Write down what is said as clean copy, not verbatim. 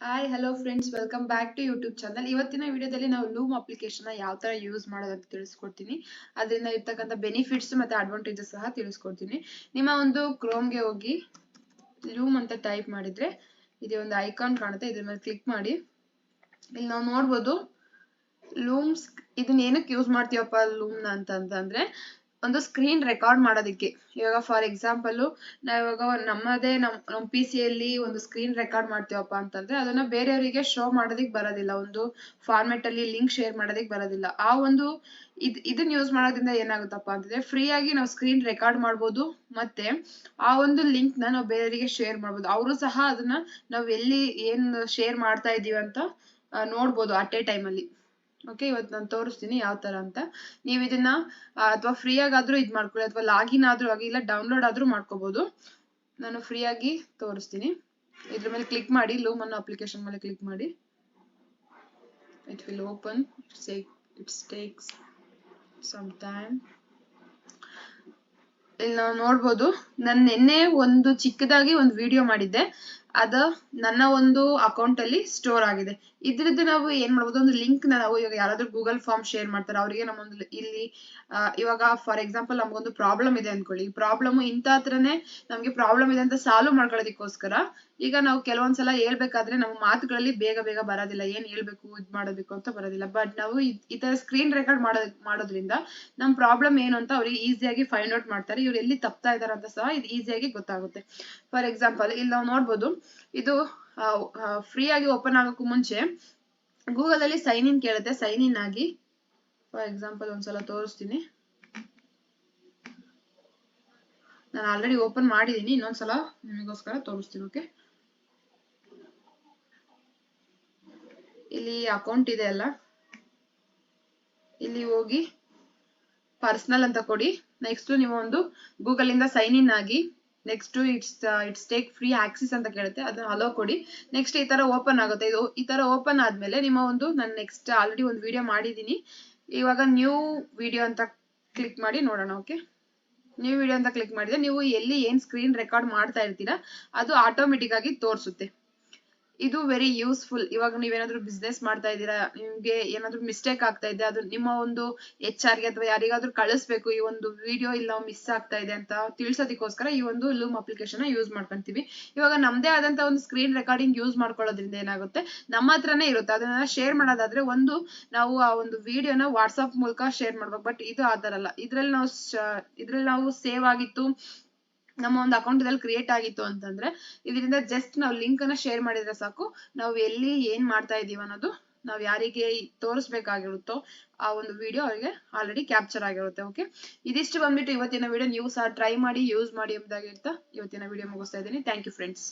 Hi hello friends, welcome back to YouTube channel. ಇವತ್ತಿನ ವಿಡಿಯೋದಲ್ಲಿ ನಾವು ಲೂಮ್ ಅಪ್ಲಿಕೇಶನ್ ಯಾವ ತರ ಯೂಸ್ ಮಾಡೋದು ಅಂತ ತಿಳಿಸ್ಕೊಡ್ತೀನಿ. ಅದರಿಂದ ಇರ್ತಕ್ಕಂಥ ಬೆನಿಫಿಟ್ಸ್ ಮತ್ತೆ ಅಡ್ವಾಂಟೇಜಸ್ ಸಹ ತಿಳಿಸ್ಕೊಡ್ತೀನಿ. ನಿಮ್ಮ ಒಂದು ಕ್ರೋಮ್ಗೆ ಹೋಗಿ ಲೂಮ್ ಅಂತ ಟೈಪ್ ಮಾಡಿದ್ರೆ ಇದೆ ಒಂದು ಐಕಾನ್ ಕಾಣುತ್ತೆ, ಇದ್ರ ಮೇಲೆ ಕ್ಲಿಕ್ ಮಾಡಿ. ಇಲ್ಲಿ ನಾವು ನೋಡ್ಬೋದು ಲೂಮ್ಸ್. ಇದನ್ನ ಏನಕ್ಕೆ ಯೂಸ್ ಮಾಡ್ತೀವಪ್ಪ ಲೂಮ್ನ ಅಂತಂದ್ರೆ ಒಂದು ಸ್ಕ್ರೀನ್ ರೆಕಾರ್ಡ್ ಮಾಡೋದಕ್ಕೆ. ಇವಾಗ ಫಾರ್ ಎಕ್ಸಾಂಪಲ್ ನಾವಿವಾಗ ನಮ್ಮದೇ ನಮ್ಮ ಪಿ ಸಿಯಲ್ಲಿ ಒಂದು ಸ್ಕ್ರೀನ್ ರೆಕಾರ್ಡ್ ಮಾಡ್ತೀವಪ್ಪ ಅಂತಂದ್ರೆ ಅದನ್ನ ಬೇರೆಯವರಿಗೆ ಶೋ ಮಾಡೋದಿಕ್ ಬರೋದಿಲ್ಲ, ಒಂದು ಫಾರ್ಮೆಟ್ ಅಲ್ಲಿ ಲಿಂಕ್ ಶೇರ್ ಮಾಡೋದಿಕ್ ಬರೋದಿಲ್ಲ. ಆ ಒಂದು ಇದನ್ನ ಯೂಸ್ ಮಾಡೋದ್ರಿಂದ ಏನಾಗುತ್ತಪ್ಪ ಅಂತಂದ್ರೆ ಫ್ರೀ ಆಗಿ ನಾವು ಸ್ಕ್ರೀನ್ ರೆಕಾರ್ಡ್ ಮಾಡ್ಬೋದು, ಮತ್ತೆ ಆ ಒಂದು ಲಿಂಕ್ ನ ನಾವು ಬೇರೆಯವರಿಗೆ ಶೇರ್ ಮಾಡ್ಬೋದು. ಅವರು ಸಹ ಅದನ್ನ ನಾವು ಎಲ್ಲಿ ಏನ್ ಶೇರ್ ಮಾಡ್ತಾ ಇದೀವಿ ಅಂತ ನೋಡ್ಬೋದು ಅಟ್ ಎ ಟೈಮ್ ಅಲ್ಲಿ. ಓಕೆ, ಇವತ್ತು ನಾನು ತೋರಿಸ್ತೀನಿ ಯಾವ ತರ ಅಂತ. ನೀವು ಇದನ್ನ ಅಥವಾ ಫ್ರೀ ಆಗಾದ್ರೂ ಇದ್ ಮಾಡ್ಕೊಳ್ಳಿ, ಅಥವಾ ಲಾಗಿನ್ ಆದ್ರೂ ಆಗಿ, ಇಲ್ಲ ಡೌನ್ಲೋಡ್ ಆದ್ರೂ ಮಾಡ್ಕೋಬಹುದು. ನಾನು ಫ್ರೀ ಆಗಿ ತೋರಿಸ್ತೀನಿ. ಇದ್ರ ಮೇಲೆ ಕ್ಲಿಕ್ ಮಾಡಿ, ಲೂಮ್ ಅನ್ನೋ ಅಪ್ಲಿಕೇಶನ್ ಮೇಲೆ ಕ್ಲಿಕ್ ಮಾಡಿ. It will open. It takes some time. ಇಲ್ಲಿ ನಾವು ನೋಡ್ಬೋದು, ನಾನು ನಿನ್ನೆ ಒಂದು ಚಿಕ್ಕದಾಗಿ ಒಂದು ವಿಡಿಯೋ ಮಾಡಿದ್ದೆ, ಅದ ನನ್ನ ಒಂದು ಅಕೌಂಟ್ ಅಲ್ಲಿ ಸ್ಟೋರ್ ಆಗಿದೆ. ಇದ್ರದ್ದು ನಾವು ಏನ್ ಮಾಡ್ಬೋದು, ಒಂದು ಲಿಂಕ್ ನಾವು ಇವಾಗ ಯಾರಾದ್ರೂ ಗೂಗಲ್ ಫಾರ್ಮ್ ಶೇರ್ ಮಾಡ್ತಾರೆ ಅವರಿಗೆ ನಮ್ಮೊಂದು ಇಲ್ಲಿ ಇವಾಗ ಫಾರ್ ಎಕ್ಸಾಂಪಲ್ ನಮ್ಗೊಂದು ಪ್ರಾಬ್ಲಮ್ ಇದೆ ಅನ್ಕೊಳ್ಳಿ. ಪ್ರಾಬ್ಲಮ್ ಇಂತ ಹತ್ರನೇ ನಮ್ಗೆ ಪ್ರಾಬ್ಲಮ್ ಇದೆ ಅಂತ ಸಾಲ್ವ್ ಮಾಡ್ಕೊಳ್ಳೋದಕ್ಕೋಸ್ಕರ ಈಗ ನಾವು ಕೆಲವೊಂದ್ಸಲ ಹೇಳ್ಬೇಕಾದ್ರೆ ನಮ್ಮ ಮಾತುಗಳಲ್ಲಿ ಬೇಗ ಬೇಗ ಬರೋದಿಲ್ಲ, ಏನ್ ಹೇಳ್ಬೇಕು ಇದ್ ಮಾಡೋದಕ್ಕೆ ಅಂತ ಬರೋದಿಲ್ಲ. ಬಟ್ ನಾವು ಈ ತರ ಸ್ಕ್ರೀನ್ ರೆಕಾರ್ಡ್ ಮಾಡೋದ್ರಿಂದ ನಮ್ ಪ್ರಾಬ್ಲಮ್ ಏನು ಅಂತ ಅವ್ರಿಗೆ ಈಸಿಯಾಗಿ ಫೈಂಡ್ ಔಟ್ ಮಾಡ್ತಾರೆ. ಇವ್ರು ಎಲ್ಲಿ ತಪ್ತಾ ಇದಾರೆ ಅಂತ ಸಹ ಇದು ಈಸಿಯಾಗಿ ಗೊತ್ತಾಗುತ್ತೆ. ಫಾರ್ ಎಕ್ಸಾಂಪಲ್ ಇಲ್ಲಿ ನಾವು ನೋಡ್ಬೋದು, ಇದು ಫ್ರೀ ಆಗಿ ಓಪನ್ ಆಗೋಕ್ಕೂ ಮುಂಚೆ ಗೂಗಲ್ ಅಲ್ಲಿ ಸೈನ್ ಇನ್ ಕೇಳುತ್ತೆ. ಸೈನ್ ಇನ್ ಆಗಿ ಫಾರ್ ಎಕ್ಸಾಂಪಲ್ ಒಂದ್ಸಲ ತೋರಿಸ್ತೀನಿ. ನಾನು ಆಲ್ರೆಡಿ ಓಪನ್ ಮಾಡಿದೀನಿ, ಇನ್ನೊಂದ್ಸಲ ನಿಮಗೋಸ್ಕರ ತೋರಿಸ್ತೀನಿ. ಓಕೆ, ಇಲ್ಲಿ ಅಕೌಂಟ್ ಇದೆ ಅಲ್ಲ, ಇಲ್ಲಿ ಹೋಗಿ ಪರ್ಸನಲ್ ಅಂತ ಕೊಡಿ. ನೆಕ್ಸ್ಟ್ ನೀವು ಒಂದು ಗೂಗಲ್ ಇಂದ ಸೈನ್ ಇನ್ ಆಗಿ, next it's take free Axis ಅಂತ ಕೇಳುತ್ತೆ, ಅದನ್ನ ಅಲೋ ಕೊಡಿ. ನೆಕ್ಸ್ಟ್ ಈ ತರ ಓಪನ್ ಆಗುತ್ತೆ. ಇದು ಈ ತರ ಓಪನ್ ಆದ್ಮೇಲೆ ನಿಮ್ಮ ಒಂದು ನಾನು ನೆಕ್ಸ್ಟ್ ಆಲ್ರೆಡಿ ಒಂದು ವಿಡಿಯೋ ಮಾಡಿದೀನಿ, ಇವಾಗ ನ್ಯೂ ವಿಡಿಯೋ ಅಂತ ಕ್ಲಿಕ್ ಮಾಡಿ ನೋಡೋಣ. ಓಕೆ, ನ್ಯೂ ವಿಡಿಯೋ ಅಂತ ಕ್ಲಿಕ್ ಮಾಡಿದ್ರೆ ನೀವು ಎಲ್ಲಿ ಏನ್ ಸ್ಕ್ರೀನ್ ರೆಕಾರ್ಡ್ ಮಾಡ್ತಾ ಇರ್ತೀರಾ ಅದು ಆಟೋಮೆಟಿಕ್ ಆಗಿ ತೋರಿಸುತ್ತೆ. ಇದು ವೆರಿ ಯೂಸ್ಫುಲ್. ಇವಾಗ ನೀವೇನಾದ್ರೂ ಬಿಸ್ನೆಸ್ ಮಾಡ್ತಾ ಇದ್ದೀರಾ, ನಿಮ್ಗೆ ಏನಾದ್ರೂ ಮಿಸ್ಟೇಕ್ ಆಗ್ತಾ ಇದೆ, ಅದು ನಿಮ್ಮ ಒಂದು HR ಗೆ ಅಥವಾ ಯಾರಿಗಾದ್ರೂ ಕಳಿಸ್ಬೇಕು, ಈ ಒಂದು ವಿಡಿಯೋ ಇಲ್ಲಿ ನಾವು ಮಿಸ್ ಆಗ್ತಾ ಇದೆ ಅಂತ ತಿಳಿಸೋದಕ್ಕೋಸ್ಕರ ಈ ಒಂದು ಲೂಮ್ ಅಪ್ಲಿಕೇಶನ್ ಯೂಸ್ ಮಾಡ್ಕೊಂತೀವಿ. ಇವಾಗ ನಮ್ದೇ ಆದಂತ ಒಂದು ಸ್ಕ್ರೀನ್ ರೆಕಾರ್ಡಿಂಗ್ ಯೂಸ್ ಮಾಡ್ಕೊಳ್ಳೋದ್ರಿಂದ ಏನಾಗುತ್ತೆ, ನಮ್ಮ ಹತ್ರನೇ ಇರುತ್ತೆ. ಅದನ್ನ ಶೇರ್ ಮಾಡೋದಾದ್ರೆ ಒಂದು ನಾವು ಆ ಒಂದು ವಿಡಿಯೋನ ವಾಟ್ಸ್ಆಪ್ ಮೂಲಕ ಶೇರ್ ಮಾಡ್ಬೇಕು. ಬಟ್ ಇದು ಆ ತರ ಅಲ್ಲ. ಇದ್ರಲ್ಲಿ ನಾವು ಸೇವ್ ಆಗಿತ್ತು, ನಮ್ಮ ಒಂದು ಅಕೌಂಟ್ ಅಲ್ಲಿ ಕ್ರಿಯೇಟ್ ಆಗಿತ್ತು ಅಂತಂದ್ರೆ ಇದರಿಂದ ಜಸ್ಟ್ ನಾವು ಲಿಂಕ್ ಅನ್ನ ಶೇರ್ ಮಾಡಿದ್ರೆ ಸಾಕು, ನಾವು ಎಲ್ಲಿ ಏನ್ ಮಾಡ್ತಾ ಇದೀವಿ ಅನ್ನೋದು ನಾವು ಯಾರಿಗೆ ತೋರಿಸ್ಬೇಕಾಗಿರುತ್ತೋ ಆ ಒಂದು ವಿಡಿಯೋ ಅವರಿಗೆ ಆಲ್ರೆಡಿ ಕ್ಯಾಪ್ಚರ್ ಆಗಿರುತ್ತೆ. ಓಕೆ, ಇದಿಷ್ಟು ಬಂದ್ಬಿಟ್ಟು ಇವತ್ತಿನ ವಿಡಿಯೋ. ನೀವು ಸಹ ಟ್ರೈ ಮಾಡಿ, ಯೂಸ್ ಮಾಡಿ ಎಂಬುದಾಗಿ ಹೇಳ್ತಾ ಇವತ್ತಿನ ವಿಡಿಯೋ ಮುಗಿಸ್ತಾ ಇದ್ದೀನಿ. Thank you friends.